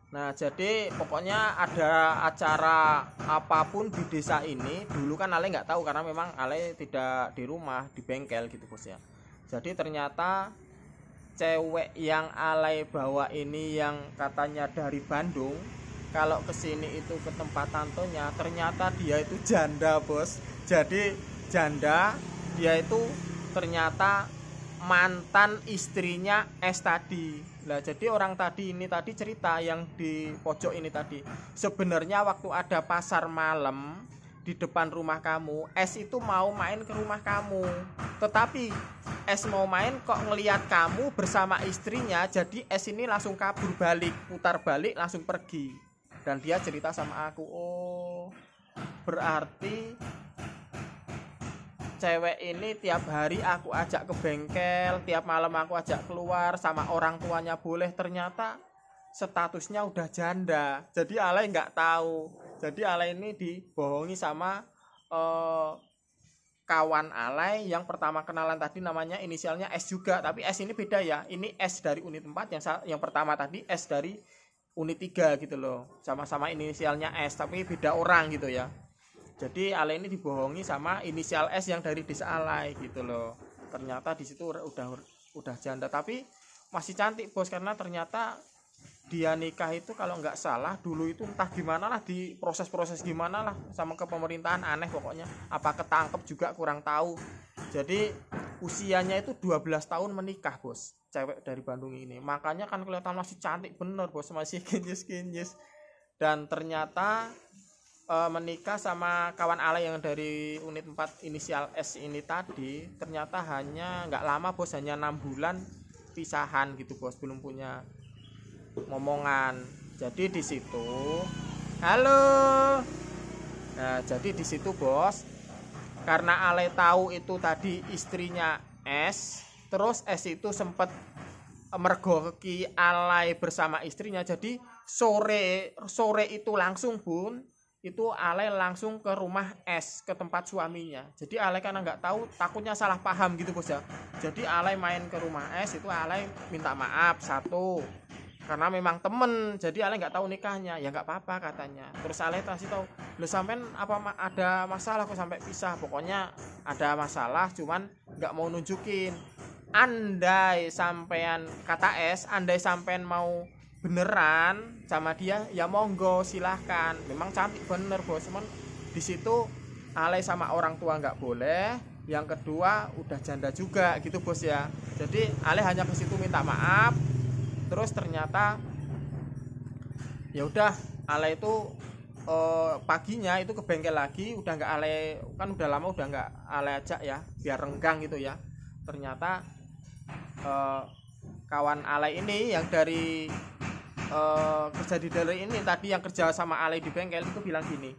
Nah, jadi pokoknya ada acara apapun di desa ini. Dulu kan Ale nggak tahu karena memang Ale tidak di rumah, di bengkel gitu bos ya. Jadi ternyata cewek yang Ale bawa ini yang katanya dari Bandung, kalau kesini itu ke tempat tantonya, ternyata dia itu janda bos. Jadi janda, dia itu ternyata mantan istrinya S tadi. Nah, jadi orang tadi ini tadi cerita yang di pojok ini tadi. Sebenarnya waktu ada pasar malam di depan rumah kamu, S itu mau main ke rumah kamu. Tetapi S mau main kok ngelihat kamu bersama istrinya, jadi S ini langsung kabur balik, putar balik langsung pergi. Dan dia cerita sama aku, "Oh, berarti cewek ini tiap hari aku ajak ke bengkel, tiap malam aku ajak keluar, sama orang tuanya boleh, ternyata statusnya udah janda." Jadi Ale nggak tahu. Jadi Ale ini dibohongi sama kawan Ale yang pertama kenalan tadi, namanya inisialnya S juga, tapi S ini beda ya. Ini S dari unit 4, yang pertama tadi S dari unit 3 gitu loh. Sama-sama inisialnya S tapi beda orang gitu ya. Jadi Ale ini dibohongi sama inisial S yang dari desa Ale gitu loh. Ternyata di situ udah janda, tapi masih cantik bos, karena ternyata dia nikah itu kalau nggak salah dulu itu entah gimana lah, di proses-proses gimana lah sama ke pemerintahan, aneh pokoknya. Apa ketangkep juga kurang tahu. Jadi usianya itu 12 tahun menikah bos, cewek dari Bandung ini. Makanya kan kelihatan masih cantik bener bos, masih kinyis-kinyis. Dan ternyata menikah sama kawan Ale yang dari unit 4 inisial S ini tadi, ternyata hanya nggak lama bos, hanya 6 bulan pisahan gitu bos, belum punya ngomongan. Jadi di situ, halo. Nah, jadi di situ bos, karena Ale tahu itu tadi istrinya S, terus S itu sempat mergoki Ale bersama istrinya. Jadi sore itu langsung pun itu Ale langsung ke rumah S, ke tempat suaminya. Jadi Ale karena nggak tahu, takutnya salah paham gitu bos ya. Jadi Ale main ke rumah S, itu Ale minta maaf satu, karena memang temen. Jadi Ale nggak tahu nikahnya, ya nggak apa-apa katanya. Terus Ale kasih tahu, lu sampean apa ada masalah kok sampai pisah? Pokoknya ada masalah, cuman nggak mau nunjukin. Andai sampean, kata S, andai sampean mau beneran sama dia ya monggo silahkan, memang cantik bener bos. Cuman di situ Ale sama orang tua nggak boleh, yang kedua udah janda juga gitu bos ya. Jadi Ale hanya ke situ minta maaf, terus ternyata ya udah Ale itu paginya itu ke bengkel lagi, udah nggak Ale, kan udah lama udah nggak Ale ajak ya, biar renggang gitu ya. Ternyata kawan Ale ini yang dari kerja di dealer ini tadi, yang kerja sama Ale di bengkel itu bilang gini,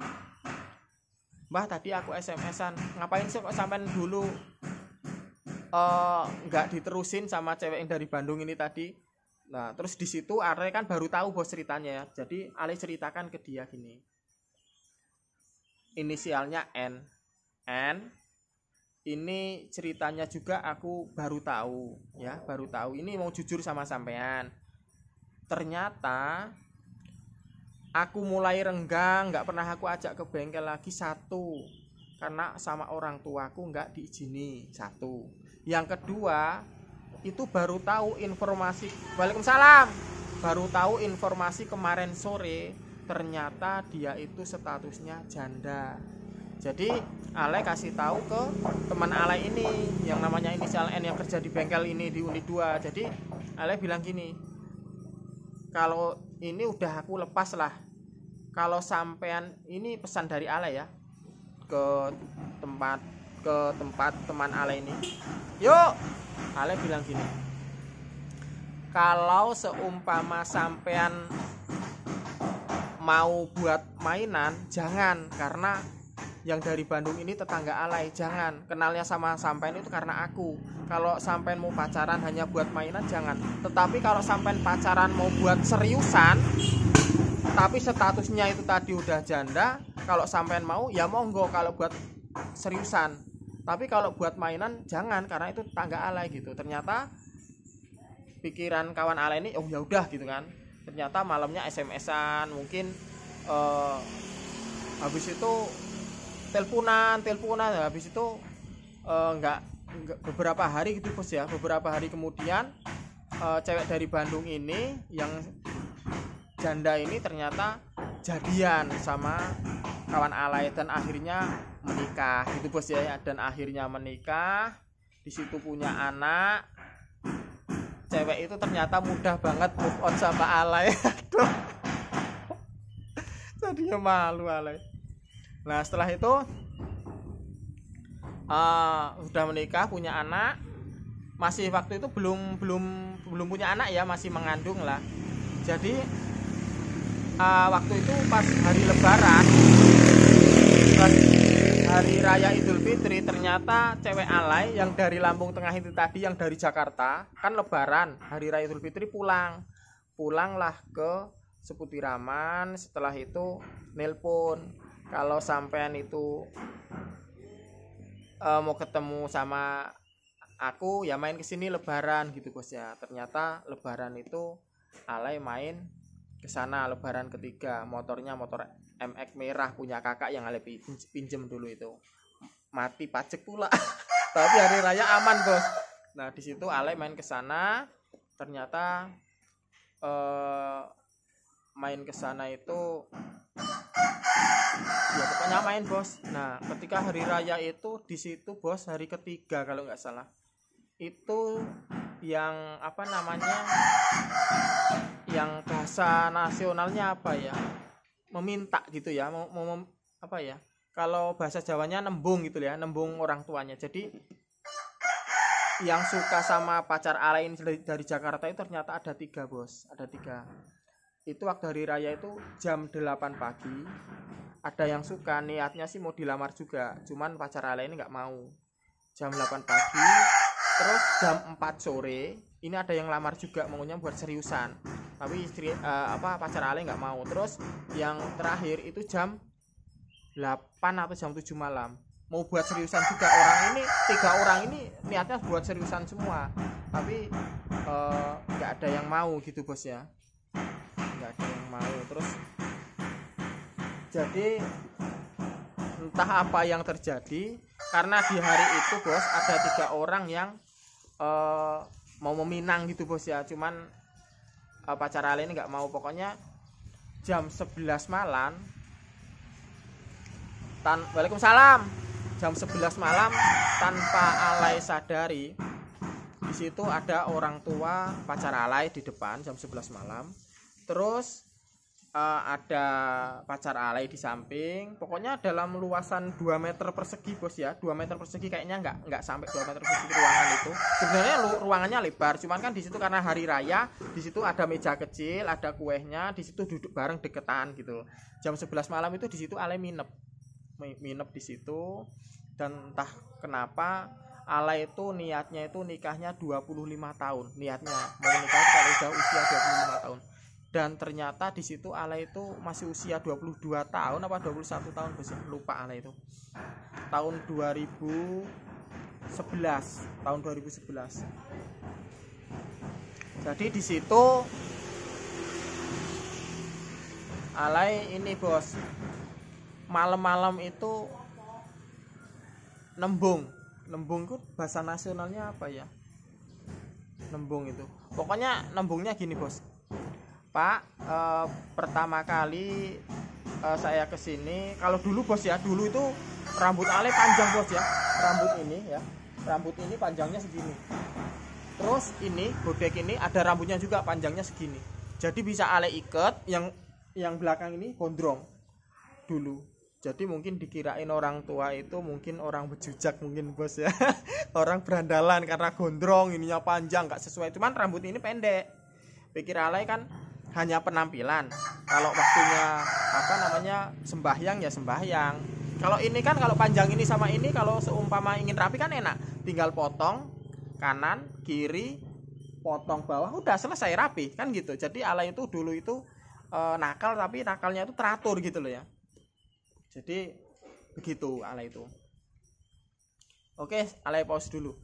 "Mbah, tadi aku SMS-an, ngapain sih kok sampean dulu nggak diterusin sama cewek yang dari Bandung ini tadi?" Nah terus di situ Ale kan baru tahu bos ceritanya ya. Jadi Ale ceritakan ke dia gini, inisialnya N ini ceritanya juga aku baru tahu ya, baru tahu. Ini mau jujur sama sampean, ternyata aku mulai renggang, nggak pernah aku ajak ke bengkel lagi. Satu, karena sama orang tuaku nggak diizini. Satu, yang kedua itu baru tahu informasi, waalaikumsalam, baru tahu informasi kemarin sore, ternyata dia itu statusnya janda. Jadi Ale kasih tahu ke teman Ale ini yang namanya inisial N yang kerja di bengkel ini di unit 2. Jadi Ale bilang gini, kalau ini udah aku lepas lah, kalau sampean, ini pesan dari Ale ya, ke tempat teman Ale ini. Yuk, Ale bilang gini, kalau seumpama sampean mau buat mainan jangan, karena yang dari Bandung ini tetangga Ale, jangan. Kenalnya sama sampean itu karena aku. Kalau sampean mau pacaran hanya buat mainan jangan. Tetapi kalau sampean pacaran mau buat seriusan, tapi statusnya itu tadi udah janda, kalau sampean mau ya monggo kalau buat seriusan. Tapi kalau buat mainan jangan, karena itu tetangga Ale gitu. Ternyata pikiran kawan Ale ini, oh ya udah gitu kan. ternyata malamnya SMS-an, mungkin habis itu teleponan, habis itu enggak beberapa hari gitu bos ya, beberapa hari kemudian cewek dari Bandung ini yang janda ini ternyata jadian sama kawan alay dan akhirnya menikah gitu bos ya, dan akhirnya menikah, di situ punya anak. Cewek itu ternyata mudah banget move on sama alay. Aduh, jadinya malu alay. Nah setelah itu sudah menikah, punya anak, masih waktu itu belum punya anak ya, masih mengandung lah. Jadi waktu itu pas hari Lebaran, pas hari Raya Idul Fitri, ternyata cewek alay yang dari Lampung Tengah itu tadi, yang dari Jakarta, kan Lebaran hari Raya Idul Fitri pulanglah ke Seputiraman. Setelah itu nelpon kalau sampean itu mau ketemu sama aku ya main kesini Lebaran gitu bos ya. Ternyata Lebaran itu alay main kesana Lebaran ketiga, motornya motor MX merah punya kakak yang alay pinjem dulu, itu mati pajak pula. Tapi hari raya aman bos. Nah di situ alay main kesana, ternyata main kesana itu ya pokoknya main bos. Nah ketika hari raya itu di situ bos, hari ketiga kalau nggak salah, itu yang apa namanya, yang bahasa nasionalnya apa ya, meminta gitu ya, mau apa ya, kalau bahasa Jawanya nembung gitu ya, nembung orang tuanya. Jadi yang suka sama pacar alay ini dari Jakarta itu ternyata ada 3 bos, ada 3. Itu waktu hari raya itu jam 8 pagi, ada yang suka, niatnya sih mau dilamar juga, cuman pacar alay ini nggak mau. Jam 8 pagi, terus jam 4 sore ini ada yang lamar juga, maunya buat seriusan, tapi istri pacar alay nggak mau. Terus yang terakhir itu jam 8 atau jam 7 malam mau buat seriusan juga. Orang ini 3 orang ini niatnya buat seriusan semua, tapi nggak ada yang mau gitu bos ya, nggak ada yang mau. Terus jadi entah apa yang terjadi, karena di hari itu bos ada 3 orang yang mau meminang gitu bos ya, cuman pacar alay ini nggak mau. Pokoknya jam 11 malam Waalaikumsalam, jam 11 malam tanpa alay sadari, di situ ada orang tua pacar alay di depan jam 11 malam. Terus ada pacar alay di samping. Pokoknya dalam luasan 2 meter persegi bos ya, 2 meter persegi, kayaknya nggak sampai 2 meter persegi ruangan itu. Sebenarnya ruangannya lebar, cuman kan di situ karena hari raya, di situ ada meja kecil, ada kuehnya, di situ duduk bareng deketan gitu. Jam 11 malam itu di situ alay minep di situ. Dan entah kenapa alay itu niatnya itu nikahnya 25 tahun, niatnya mau nikah kalau udah usia 25 tahun. Dan ternyata di situ alay itu masih usia 22 tahun apa 21 tahun bos, lupa alay itu. Tahun 2011. Jadi di situ alay ini bos, malam-malam itu nembung itu bahasa nasionalnya apa ya, nembung itu. Pokoknya nembungnya gini bos, Pak, pertama kali saya kesini, kalau dulu bos ya, dulu itu rambut alay panjang bos ya, rambut ini panjangnya segini. Terus ini bodek ini ada rambutnya juga panjangnya segini. Jadi bisa alay iket, yang belakang ini gondrong dulu. Jadi mungkin dikirain orang tua itu mungkin orang bejujak mungkin bos ya. Orang berandalan karena gondrong, ininya panjang nggak sesuai. Cuman rambut ini pendek. Pikir alay kan hanya penampilan. Kalau waktunya apa namanya sembahyang ya sembahyang. Kalau ini kan, kalau panjang ini sama ini, kalau seumpama ingin rapi kan enak, tinggal potong kanan kiri, potong bawah, udah selesai rapi kan gitu. Jadi alay itu dulu itu nakal, tapi nakalnya itu teratur gitu loh ya. Jadi begitu alay itu. Oke, alay pause dulu.